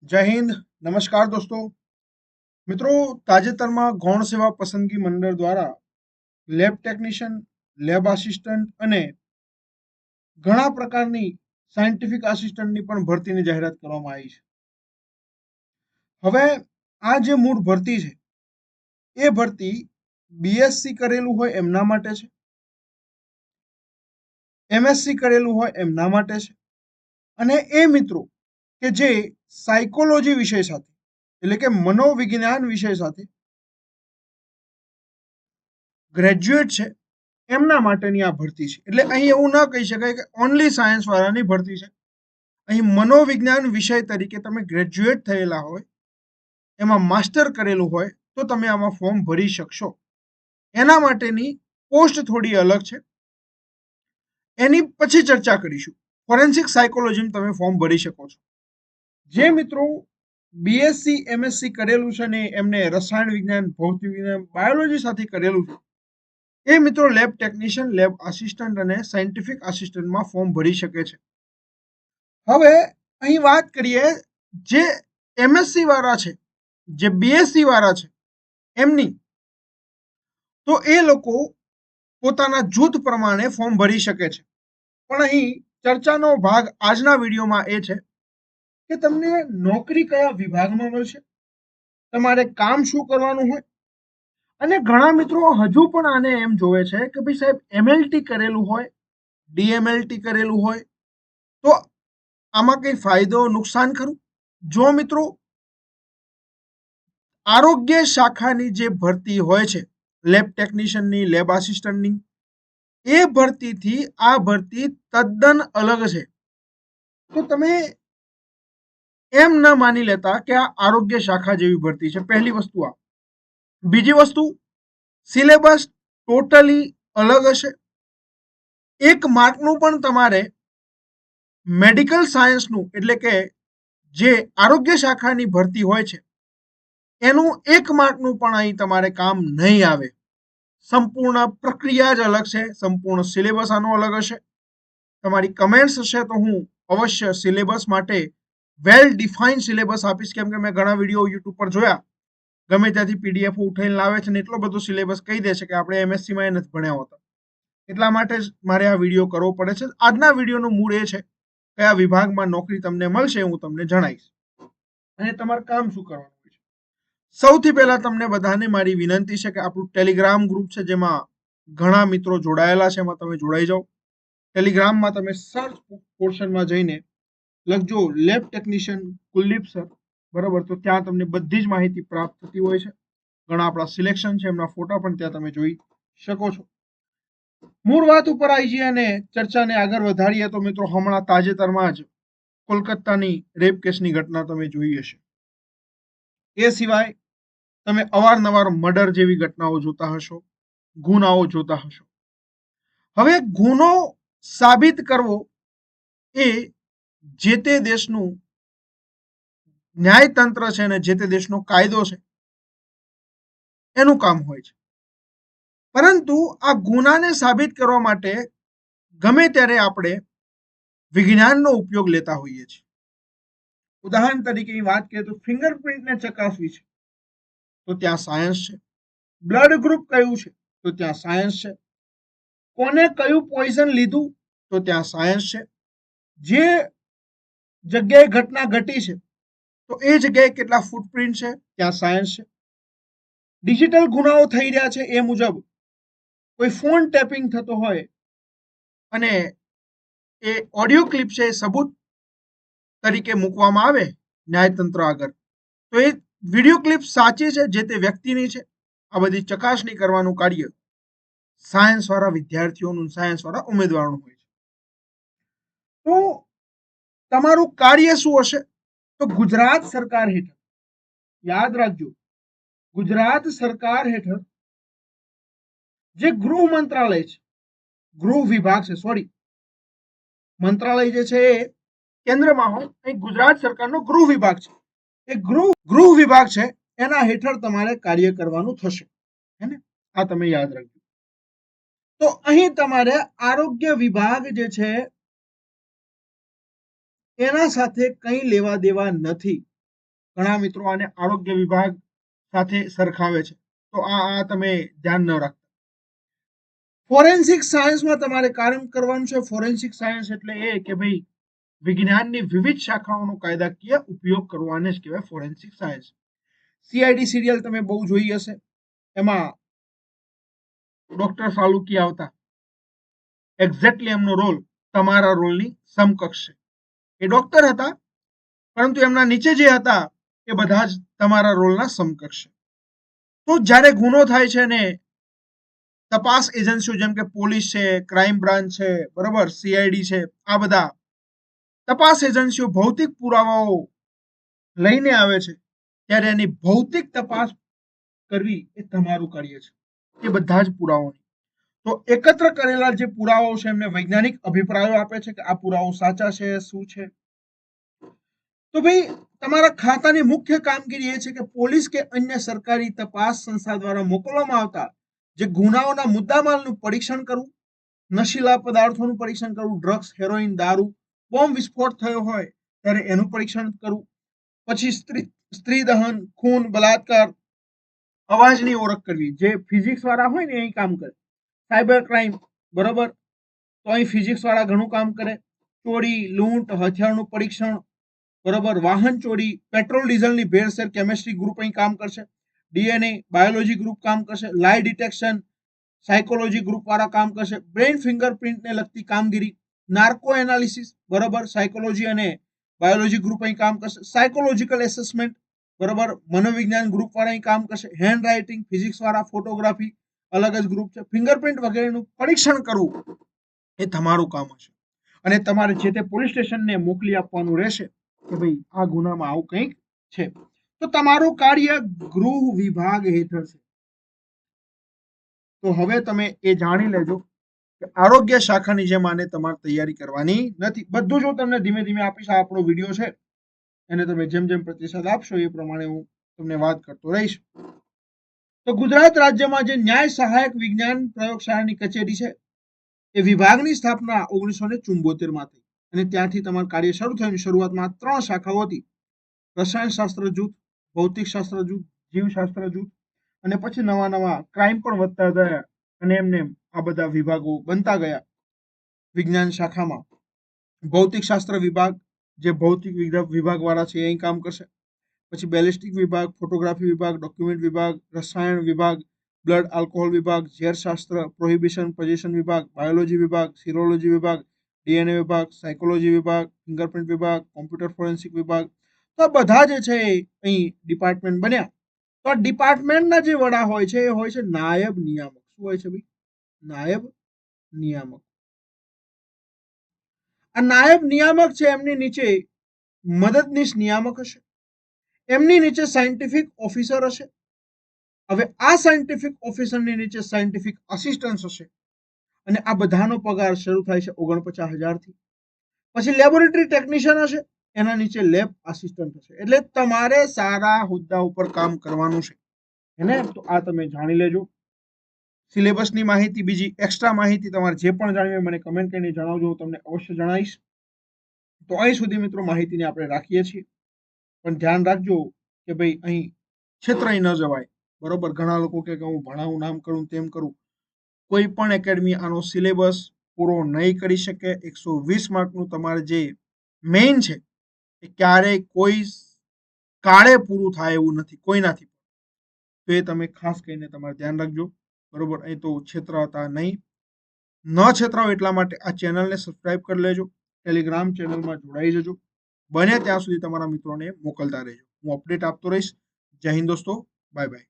જય હિન્દ. નમસ્કાર દોસ્તો. મિત્રો, તાજેતરમાં ગૌણ સેવા પસંદગી મંડળ દ્વારા લેબ ટેકનિશિયન, લેબ આસિસ્ટન્ટ અને ઘણા પ્રકારની સાયન્ટિફિક આસિસ્ટન્ટની પણ ભરતીની જાહેરાત કરવામાં આવી છે. હવે આ જે મૂળ ભરતી છે એ ભરતી બીએસસી કરેલું હોય એમના માટે છે, એમએસસી કરેલું હોય એમના માટે છે અને એ મિત્રો કે જે સાયકોલોજી વિષય સાથે એટલે કે મનોવિજ્ઞાન વિષય સાથે ગ્રેજ્યુએટ છે એમના માટેની આ ભરતી છે. એટલે અહીં એવું ન કહી શકાય કે ઓનલી સાયન્સ વાળાની ભરતી છે. અહીં મનોવિજ્ઞાન વિષય તરીકે તમે ગ્રેજ્યુએટ થયેલા હોય, એમાં માસ્ટર કરેલું હોય તો તમે આમાં ફોર્મ ભરી શકશો. એના માટેની પોસ્ટ થોડી અલગ છે, એની પછી ચર્ચા કરીશું. ફોરેન્સિક સાયકોલોજીમાં તમે ફોર્મ ભરી શકો છો. જે મિત્રો બીએસસી એમએસસી કરેલું છે ને એમને રસાયણ વિજ્ઞાન, ભૌતિક વિજ્ઞાન, બાયોલોજી સાથે કરેલું છે એ મિત્રો લેબ ટેકનિશિયન, લેબ આસિસ્ટન્ટ અને સાયન્ટિફિક આસિસ્ટન્ટમાં ફોર્મ ભરી શકે છે. હવે અહીં વાત કરીએ જે એમએસસી વાળા છે, જે બીએસસી વાળા છે એમની, તો એ લોકો પોતાના જૂથ પ્રમાણે ફોર્મ ભરી શકે છે. પણ અહીં ચર્ચાનો ભાગ આજના વિડીયોમાં એ છે કે તમને નોકરી કયા વિભાગમાં મળશે, તમારે કામ શું કરવાનું હોય. અને ઘણા મિત્રો હજુ પણ આને એમ જોવે છે કે ભાઈ સાહેબ એમએલટી કરેલું હોય, ડીએમએલટી કરેલું હોય તો આમાં કઈ ફાયદો નુકસાન ખરું? જો મિત્રો આરોગ્ય શાખાની જે ભરતી હોય છે લેબ ટેકનિશિયનની, લેબ આસિસ્ટન્ટની, એ ભરતીથી આ ભરતી તદ્દન અલગ છે. તો તમે એમ ન માની લેતા કે આ આરોગ્ય શાખા જેવી ભરતી છે. પહેલી વસ્તુ આ. બીજી વસ્તુ, સિલેબસ ટોટલી અલગ હશે. એક માર્કનું પણ તમારે મેડિકલ સાયન્સનું એટલે કે જે આરોગ્ય શાખાની ભરતી હોય છે એનું એક માર્કનું પણ અહીં તમારે કામ નહીં આવે. સંપૂર્ણ પ્રક્રિયા જ અલગ છે, સંપૂર્ણ સિલેબસ આનો અલગ હશે. તમારી કમેન્ટ્સ હશે તો હું અવશ્ય સિલેબસ માટે વેલ ડિફાઇન્ડ સિલેબસ આપીશ, કેમ કે મેં ઘણા વિડીયો યુટ્યુબ પર જોયા, ગમે ત્યાંથી પીડીએફ ઉઠાઈને લાવે છે ને એટલો બધો સિલેબસ કહી દે છે કે આપણે એમએસસીમાં એ નથી ભણ્યા હોતા. એટલા માટે જ મારે આ વિડીયો કરવો પડે છે. આજના વિડીયોનું મૂળ એ છે કયા વિભાગમાં નોકરી તમને મળશે હું તમને જણાવીશ અને તમારે કામ શું કરવાનું છે. સૌથી પહેલા તમને બધાને મારી વિનંતી છે કે આપણું ટેલિગ્રામ ગ્રુપ છે જેમાં ઘણા મિત્રો જોડાયેલા છે, એમાં તમે જોડાઈ જાઓ. ટેલિગ્રામમાં તમે સર્ચ પોર્શનમાં જઈને લખજો લેબ ટેકનિશિયન કુલદીપ સર, બરાબર, તો ત્યાં તમને બધી જ માહિતી પ્રાપ્ત થતી હોય છે. ઘણા આપણા સિલેક્શન છે એમના ફોટા પણ ત્યાં તમે જોઈ શકો છો. મૂળ વાત ઉપર આવી જઈએ અને ચર્ચાને આગળ વધારીએ તો મિત્રો હમણાં તાજેતરમાં જ કોલકાતાની રેપ કેસની ઘટના તમે જોઈ હશે. એ સિવાય તમે અવારનવાર મર્ડર જેવી ઘટનાઓ જોતા હશો, ગુનાઓ જોતા હશો. હવે ગુનો સાબિત કરવો એ જે તે દેશનું ન્યાયતંત્ર છે અને જે તે દેશનો કાયદો છે એનું કામ હોય છે. પરંતુ આ ગુનાને સાબિત કરવા માટે ગમે ત્યારે આપણે વિજ્ઞાનનો ઉપયોગ લેતા હોઈએ છીએ. ઉદાહરણ તરીકે વાત કરીએ તો ફિંગરપ્રિન્ટને ચકાસવી છે તો ત્યાં સાયન્સ છે. બ્લડ ગ્રુપ કયું છે તો ત્યાં સાયન્સ છે. કોને કયું પોઈઝન લીધું તો ત્યાં સાયન્સ છે. જે જગ્યાએ ઘટના ઘટી છે તો એ જગ્યાએ કેટલા ફૂટપ્રિન્ટ છે ત્યાં સાયન્સ છે. ડિજિટલ ગુનાઓ થઈ રહ્યા છે એ મુજબ કોઈ ફોન ટેપિંગ થતો હોય અને એ ઓડિયો ક્લિપ છે એ સબૂત તરીકે મૂકવામાં આવે ન્યાયતંત્ર આગળ, તો એ વિડીયો ક્લિપ સાચી છે, જે તે વ્યક્તિની છે, આ બધી ચકાસણી કરવાનું કાર્ય સાયન્સ વાળા વિદ્યાર્થીઓનું, સાયન્સ વાળા ઉમેદવારોનું હોય છે. તો તમારું કાર્ય શું હશે? તો ગુજરાત સરકાર હેઠળ, યાદ રાખજો, ગુજરાત સરકાર હેઠળ જે ગૃહ મંત્રાલય છે, ગૃહ વિભાગ છે, સોરી, મંત્રાલય જે છે એ કેન્દ્રમાં હોય, અહીં ગુજરાત સરકારનો ગૃહ વિભાગ છે. એ ગૃહ વિભાગ છે એના હેઠળ તમારે કાર્ય કરવાનું થશે, હે ને? આ તમે યાદ રાખજો. તો અહીં તમારે આરોગ્ય વિભાગ જે છે એના સાથે કંઈ લેવા દેવા નથી. ઘણા મિત્રો આને આરોગ્ય વિભાગ સાથે સરખાવે છે, તો આ તમે ધ્યાન ન રાખતા. ફોરેન્સિક સાયન્સમાં તમારે કામ કરવાનું છે. ફોરેન્સિક સાયન્સ એટલે એ કે ભાઈ વિજ્ઞાનની વિવિધ શાખાઓનો કાયદાકીય ઉપયોગ કરવાને જ કહેવાય ફોરેન્સિક સાયન્સ. સીઆઈડી સિરિયલ તમે બહુ જોઈ હશે, એમાં ડોક્ટર ફાલુકી આવતા, એક્ઝેક્ટલી એમનો રોલ તમારા રોલની સમકક્ષ છે. એ ડોક્ટર હતા, પરંતુ એમના નીચે જે હતા એ બધા જ તમારા રોલના સમકક્ષ છે. તો જ્યારે ગુનો થાય છે ને તપાસ એજન્સીઓ જેમ કે પોલીસ છે, ક્રાઇમ બ્રાન્ચ છે, બરોબર, સીઆઈડી છે, આ બધા તપાસ એજન્સીઓ ભૌતિક પુરાવાઓ લઈને આવે છે, ત્યારે એની ભૌતિક તપાસ કરવી એ તમારું કાર્ય છે. એ બધા જ પુરાવાઓની તો એકત્ર કરેલા જે પુરાવાઓ છે એમને વૈજ્ઞાનિક અભિપ્રાયો આપે છે કે આ પુરાવાઓ સાચા છે, શું છે. તો ભાઈ તમારા ખાતાની મુખ્ય કામગીરી એ છે કે પોલીસ કે અન્ય સરકારી તપાસ સંસ્થા દ્વારા મોકલવામાં આવતા જે ગુનાઓના મુદ્દામાલનું પરીક્ષણ કરવું, નશીલા પદાર્થોનું પરીક્ષણ કરવું, ડ્રગ્સ, હેરોઇન, દારૂ, બોમ્બ વિસ્ફોટ થયો હોય ત્યારે એનું પરીક્ષણ કરવું, પછી સ્ત્રી દહન, ખૂન, બલાત્કાર, અવાજની ઓળખ કરવી. જે ફિઝિક્સ વાળા હોય ને એ કામ કરે. સાયબર ક્રાઇમ, બરોબર, તો અહીં ફિઝિક્સ વાળા ઘણું કામ કરે. ચોરી, લૂંટ, હથિયારનું પરીક્ષણ, બરોબર, વાહન ચોરી, પેટ્રોલ ડીઝલની ભેળસેળ, કેમિસ્ટ્રી ગ્રુપ અહીં કામ કરશે. ડીએનએ, બાયોલોજી ગ્રુપ કામ કરશે. લાઈ ડિટેક્શન, સાયકોલોજી ગ્રુપ વાળા કામ કરશે. બ્રેઇન ફિંગરપ્રિન્ટને લગતી કામગીરી, નાર્કો એનાલિસિસ, બરોબર, સાયકોલોજી અને બાયોલોજી ગ્રુપ અહીં કામ કરશે. સાયકોલોજીકલ એસેસમેન્ટ, બરોબર, મનોવિજ્ઞાન ગ્રુપ વાળા અહીં કામ કરશે. હેન્ડ રાઇટિંગ, ફિઝિક્સ વાળા, ફોટોગ્રાફી અલગ જ ગ્રુપ છે. ફિંગરપ્રિન્ટ વગેરેનું પરીક્ષણ કરવું એ તમારું કામ હશે. અને તમારે જે તે પોલીસ સ્ટેશનને મોકલી આપવાનું રહેશે કે ભાઈ આ ગુનામાં આવું કંઈક છે. તો તમારું કાર્ય ગૃહ વિભાગ હેઠળ છે. તો હવે તમે એ જાણી લેજો કે આરોગ્ય શાખાની જેમ આને તમારે તૈયારી કરવાની નથી. બધું જ હું તમને ધીમે ધીમે આપીશ. આ આપણો વિડીયો છે એને તમે જેમ જેમ પ્રતિસાદ આપશો એ પ્રમાણે હું તમને વાત કરતો રહીશ. તો ગુજરાત રાજ્યમાં જે ન્યાય સહાયક વિજ્ઞાન પ્રયોગશાળાની કચેરી છે એ વિભાગની સ્થાપના 1974 માં થઈ અને ત્યાંથી તમારું કાર્ય શરૂ થયું. શરૂઆતમાં 3 શાખાઓ હતી: રસાયણશાસ્ત્ર જૂથ, ભૌતિકશાસ્ત્ર જૂથ, જીવશાસ્ત્ર જૂથ, અને પછી નવા નવા ક્રાઇમ પણ વધતા ગયા અને એમને આ બધા વિભાગો બનતા ગયા. વિજ્ઞાન શાખામાં ભૌતિકશાસ્ત્ર વિભાગ, જે ભૌતિક વિભાગ વાળા છે એ અહીં કામ કરશે. પછી બેલિસ્ટિક વિભાગ, ફોટોગ્રાફી વિભાગ, ડોક્યુમેન્ટ વિભાગ, રસાયણ વિભાગ, બ્લડ આલ્કોહોલ વિભાગ, ઝેરશાસ્ત્ર, પ્રોહિબિશન પોઝિશન વિભાગ, બાયોલોજી વિભાગ, સિરોલોજી વિભાગ, ડીએનએ વિભાગ, સાયકોલોજી વિભાગ, ફિંગરપ્રિન્ટ વિભાગ, કોમ્પ્યુટર ફોરેન્સિક વિભાગ. તો બધા જે છે અહીં ડિપાર્ટમેન્ટ બન્યા. તો આ ડિપાર્ટમેન્ટના જે વડા હોય છે એ હોય છે નાયબ નિયામક. શું હોય છે ભાઈ? નાયબ નિયામક. આ નાયબ નિયામક છે એમની નીચે મદદનીશ નિયામક હશે. એમની નીચે સાયન્ટિફિક ઓફિસર હશે. હવે આ સાયન્ટિફિક ઓફિસરની નીચે સાયન્ટિફિક આસિસ્ટન્ટ હશે અને આ બધાનો પગાર શરૂ થાય છે 49,000 થી. પછી લેબોરેટરી ટેકનિશિયન હશે, એના નીચે લેબ આસિસ્ટન્ટ હશે. એટલે તમારે સારા હોદ્દા ઉપર કામ કરવાનું છે એને. તો આ તમે જાણી લેજો. સિલેબસની માહિતી, બીજી એક્સ્ટ્રા માહિતી તમારે જે પણ જાણવી હોય મને કમેન્ટ કરીને જણાવજો, હું તમને અવશ્ય જણાવીશ. તો અહીં સુધી મિત્રો માહિતીને આપણે રાખીએ છીએ, પણ ધ્યાન રાખજો કે ભાઈ અહીં છેતરાઈ ન જવાય. બરોબર, ઘણા લોકો કે હું ભણાવું, નામ કરું, તેમ કરું. કોઈ પણ એકેડમી આનો સિલેબસ પૂરો નહીં કરી શકે. 120 માર્કનું તમારે જે મેઇન છે એ ક્યારેય કોઈ કાળે પૂરું થાય એવું નથી કોઈનાથી. તો એ તમે ખાસ કરીને તમારે ધ્યાન રાખજો. બરોબર, અહીં તો છેતરાતા નહીં. ન છેતરાવ એટલા માટે આ ચેનલને સબસ્ક્રાઇબ કરી લેજો, ટેલિગ્રામ ચેનલમાં જોડાઈ જજો. બને ત્યાં સુધી તમારા મિત્રોને મોકલતા રહેજો. હું અપડેટ આપતો રહીશ. જય હિન્દ દોસ્તો, બાય બાય.